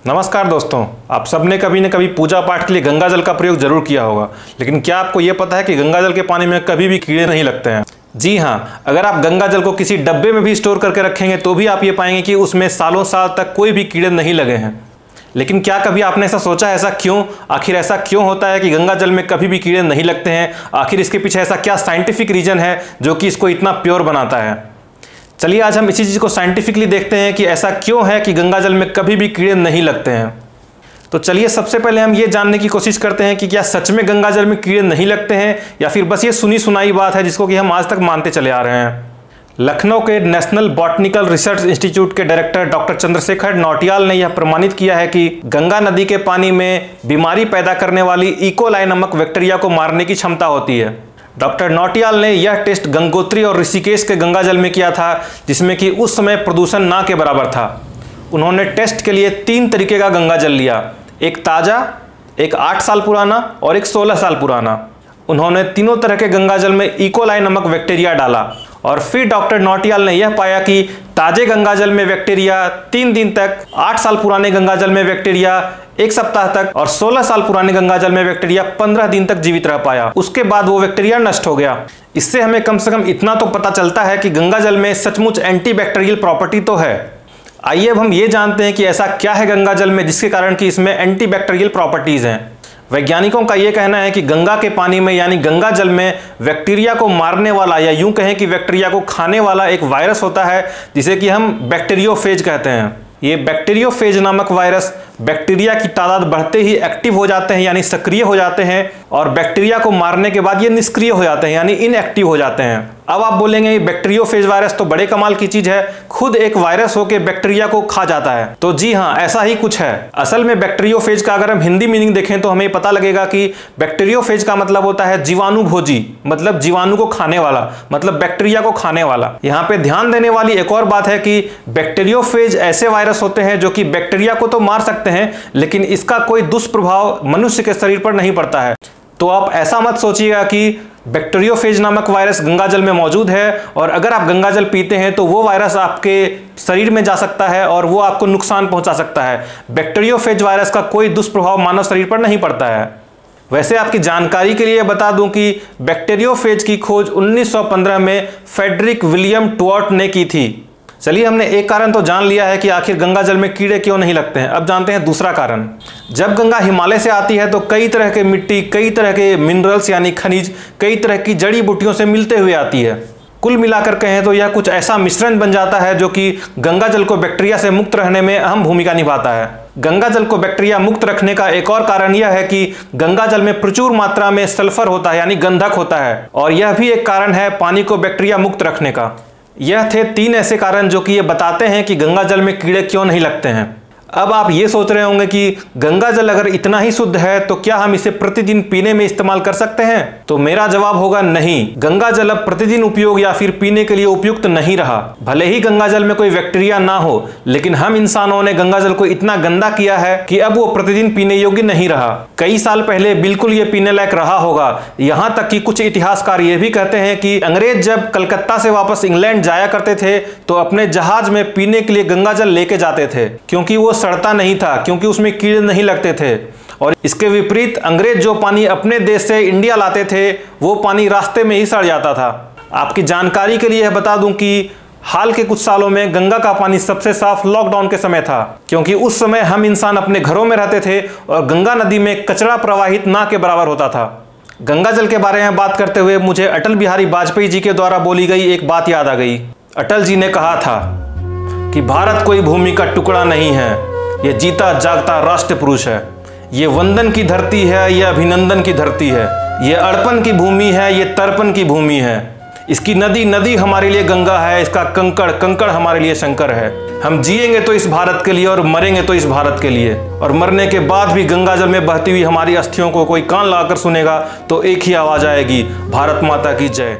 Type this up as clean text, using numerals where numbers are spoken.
नमस्कार दोस्तों, आप सबने कभी न कभी पूजा पाठ के लिए गंगा जल का प्रयोग जरूर किया होगा। लेकिन क्या आपको यह पता है कि गंगा जल के पानी में कभी भी कीड़े नहीं लगते हैं? जी हाँ, अगर आप गंगा जल को किसी डब्बे में भी स्टोर करके रखेंगे तो भी आप ये पाएंगे कि उसमें सालों साल तक कोई भी कीड़े नहीं लगे हैं। लेकिन क्या कभी आपने ऐसा सोचा है, ऐसा क्यों? आखिर ऐसा क्यों होता है कि गंगा जल में कभी भी कीड़े नहीं लगते हैं? आखिर इसके पीछे ऐसा क्या साइंटिफिक रीजन है जो कि इसको इतना प्योर बनाता है? चलिए आज हम इसी चीज़ को साइंटिफिकली देखते हैं कि ऐसा क्यों है कि गंगा जल में कभी भी कीड़े नहीं लगते हैं। तो चलिए सबसे पहले हम ये जानने की कोशिश करते हैं कि क्या सच में गंगा जल में कीड़े नहीं लगते हैं या फिर बस ये सुनी सुनाई बात है जिसको कि हम आज तक मानते चले आ रहे हैं। लखनऊ के नेशनल बॉटनिकल रिसर्च इंस्टीट्यूट के डायरेक्टर डॉक्टर चंद्रशेखर नौटियाल ने यह प्रमाणित किया है कि गंगा नदी के पानी में बीमारी पैदा करने वाली इकोलाई नामक बैक्टीरिया को मारने की क्षमता होती है। डॉक्टर नौटियाल ने यह टेस्ट गंगोत्री और ऋषिकेश के गंगा जल में किया था, जिसमें कि उस समय प्रदूषण ना के बराबर था। उन्होंने टेस्ट के लिए 3 तरीके का गंगा जल लिया, एक ताज़ा, एक 8 साल पुराना और एक 16 साल पुराना। उन्होंने तीनों तरह के गंगा जल में इकोलाई नामक बैक्टीरिया डाला और फिर डॉक्टर नौटियाल ने यह पाया कि ताजे गंगा जल में बैक्टीरिया 3 दिन तक, 8 साल पुराने गंगा जल में बैक्टीरिया 1 सप्ताह तक और 16 साल पुराने गंगा जल में बैक्टीरिया 15 दिन तक जीवित रह पाया। उसके बाद वो बैक्टीरिया नष्ट हो गया। इससे हमें कम से कम इतना तो पता चलता है कि गंगा जल में सचमुच एंटीबैक्टीरियल प्रॉपर्टी तो है। आइए अब हम ये जानते हैं कि ऐसा क्या है गंगा जल में जिसके कारण कि इसमें एंटीबैक्टीरियल प्रॉपर्टीज हैं। वैज्ञानिकों का यह कहना है कि गंगा के पानी में यानी गंगा जल में बैक्टीरिया को मारने वाला या यूं कहें कि बैक्टीरिया को खाने वाला एक वायरस होता है जिसे कि हम बैक्टीरियोफेज कहते हैं। ये बैक्टीरियोफेज नामक वायरस बैक्टीरिया की तादाद बढ़ते ही एक्टिव हो जाते हैं यानी सक्रिय हो जाते हैं और बैक्टीरिया को मारने के बाद ये निष्क्रिय हो जाते हैं यानी इनएक्टिव हो जाते हैं। अब आप बोलेंगे ये बैक्टीरियोफेज वायरस तो बड़े कमाल की चीज है, खुद एक वायरस होकर बैक्टीरिया को खा जाता है। तो जी हाँ, ऐसा ही कुछ है। असल में बैक्टीरियोफेज का अगर हम हिंदी मीनिंग देखें तो हमें पता लगेगा कि बैक्टीरियोफेज का मतलब होता है जीवाणुभोजी, मतलब जीवाणु को खाने वाला, मतलब बैक्टीरिया को खाने वाला। यहाँ पे ध्यान देने वाली एक और बात है कि बैक्टीरियोफेज ऐसे वायरस होते हैं जो कि बैक्टीरिया को तो मार सकते हैं लेकिन इसका कोई दुष्प्रभाव मनुष्य के शरीर पर नहीं पड़ता है। तो आप ऐसा मत सोचिएगा कि बैक्टीरियोफेज नामक वायरस गंगा जल में मौजूद है और अगर आप गंगा जल पीते हैं तो वो वायरस आपके शरीर में जा सकता है और वो आपको नुकसान पहुंचा सकता है। बैक्टीरियोफेज वायरस का कोई दुष्प्रभाव मानव शरीर पर नहीं पड़ता है। वैसे आपकी जानकारी के लिए बता दूं कि बैक्टीरियोफेज की खोज 1915 में फ्रेडरिक विलियम टुआर्ट ने की थी। चलिए, हमने एक कारण तो जान लिया है कि आखिर गंगा जल में कीड़े क्यों नहीं लगते हैं। अब जानते हैं दूसरा कारण। जब गंगा हिमालय से आती है तो कई तरह के मिट्टी, कई तरह के मिनरल्स यानी खनिज, कई तरह की जड़ी बूटियों से मिलते हुए आती है। कुल मिलाकर कहें तो यह कुछ ऐसा मिश्रण बन जाता है जो कि गंगा जल को बैक्टीरिया से मुक्त रहने में अहम भूमिका निभाता है। गंगा जल को बैक्टीरिया मुक्त रखने का एक और कारण यह है कि गंगा जल में प्रचुर मात्रा में सल्फर होता है यानी गंधक होता है और यह भी एक कारण है पानी को बैक्टीरिया मुक्त रखने का। यह थे 3 ऐसे कारण जो कि ये बताते हैं कि गंगा जल में कीड़े क्यों नहीं लगते हैं। अब आप ये सोच रहे होंगे कि गंगा जल अगर इतना ही शुद्ध है तो क्या हम इसे प्रतिदिन पीने में इस्तेमाल कर सकते हैं? तो मेरा जवाब होगा नहीं। गंगा जल अब प्रतिदिन उपयोग या फिर पीने के लिए उपयुक्त नहीं रहा। भले ही गंगा जल में कोई बैक्टीरिया ना हो, लेकिन हम इंसानों ने गंगा जल को इतना गंदा किया है कि अब वो प्रतिदिन पीने योग्य नहीं रहा। कई साल पहले बिल्कुल ये पीने लायक रहा होगा। यहाँ तक कि कुछ इतिहासकार ये भी कहते हैं कि अंग्रेज जब कलकत्ता से वापस इंग्लैंड जाया करते थे तो अपने जहाज में पीने के लिए गंगा जल लेके जाते थे क्योंकि वो सड़ता नहीं था, क्योंकि उसमें कीड़े नहीं लगते थे। और इसके विपरीत अंग्रेज जो पानी अपने देश से इंडिया लाते थे वो पानी रास्ते में ही सड़ जाता था। आपकी जानकारी के लिए बता दूं कि हाल के कुछ सालों में गंगा का पानी सबसे साफ लॉकडाउन के समय था, क्योंकि उस समय हम इंसान अपने घरों में रहते थे और गंगा नदी में कचरा प्रवाहित ना के बराबर होता था। गंगा जल के बारे में बात करते हुए मुझे अटल बिहारी वाजपेयी जी के द्वारा बोली गई एक बात याद आ गई। अटल जी ने कहा था कि भारत कोई भूमि का टुकड़ा नहीं है, ये जीता जागता राष्ट्र पुरुष है। ये वंदन की धरती है, ये अभिनंदन की धरती है। ये अर्पण की भूमि है, ये तर्पण की भूमि है। इसकी नदी नदी हमारे लिए गंगा है, इसका कंकड़ कंकड़ हमारे लिए शंकर है। हम जिएंगे तो इस भारत के लिए और मरेंगे तो इस भारत के लिए। और मरने के बाद भी गंगा जल में बहती हुई हमारी अस्थियों को कोई कान लगाकर सुनेगा तो एक ही आवाज आएगी, भारत माता की जय।